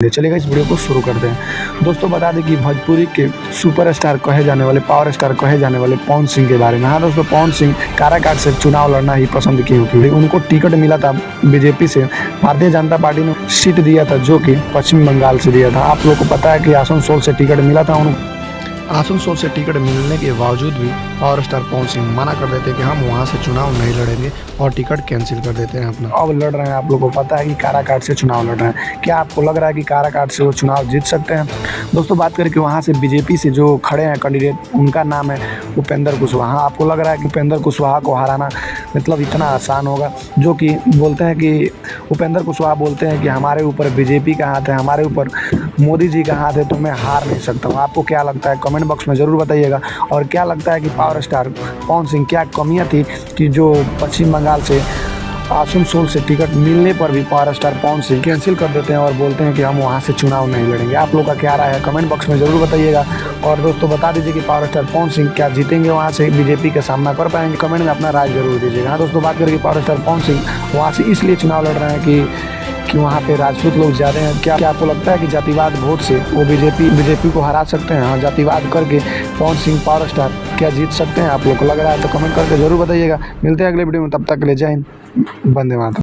हैं। चलिए इस वीडियो को शुरू करते हैं। दोस्तों बता दें कि भोजपुरी के सुपरस्टार कहे जाने वाले, पावर स्टार कहे जाने वाले पवन सिंह के बारे में। हाँ दोस्तों, पवन सिंह काराकाट से चुनाव लड़ना ही पसंद किए, क्योंकि उनको टिकट मिला था बीजेपी से, भारतीय जनता पार्टी ने सीट दिया था जो कि पश्चिम बंगाल से दिया था। आप लोग को पता है कि आसनसोल से टिकट मिला था उनको। आसनसोल से टिकट मिलने के बावजूद भी पावर स्टार पवन सिंह मना कर देते कि हम वहां से चुनाव नहीं लड़ेंगे और टिकट कैंसिल कर देते हैं अपना। अब लड़ रहे हैं, आप लोगों को पता है कि काराकाट से चुनाव लड़ रहे हैं। क्या आपको लग रहा है कि काराकाट से वो चुनाव जीत सकते हैं? दोस्तों बात करें कि वहाँ से बीजेपी से जो खड़े हैं कैंडिडेट, उनका नाम है उपेंद्र कुशवाहा। आपको लग रहा है कि उपेंद्र कुशवाहा को हराना मतलब इतना आसान होगा? जो कि बोलते हैं कि उपेंद्र कुशवाहा बोलते हैं कि हमारे ऊपर बीजेपी का हाथ है, हमारे ऊपर मोदी जी का हाथ है, तो मैं हार नहीं सकता हूँ। आपको क्या लगता है? कमेंट बॉक्स में ज़रूर बताइएगा। और क्या लगता है कि पावर स्टार पवन सिंह क्या कमियां थी कि जो पश्चिम बंगाल से आसनसोल से टिकट मिलने पर भी power star Pawan Singh cancel कर देते हैं और बोलते हैं कि हम वहां से चुनाव नहीं लड़ेंगे? आप लोग का क्या राय है? कमेंट बॉक्स में ज़रूर बताइएगा। और दोस्तों बता दीजिए कि पावर स्टार पवन सिंह क्या जीतेंगे, वहां से बीजेपी का सामना कर पाएंगे? कमेंट में अपना राय जरूर दीजिएगा। हाँ दोस्तों, बात करें पावर स्टार पवन सिंह वहाँ से इसलिए चुनाव लड़ रहे हैं कि वहाँ पे राजपूत लोग ज़्यादा हैं। क्या आपको लगता है कि जातिवाद वोट से वो बीजेपी को हरा सकते हैं? हाँ, जातिवाद करके पवन सिंह पावर स्टार क्या जीत सकते हैं? आप लोग को लग रहा है तो कमेंट करके ज़रूर बताइएगा। मिलते हैं अगले वीडियो में, तब तक के लिए जय हिंद, वंदे मातरम।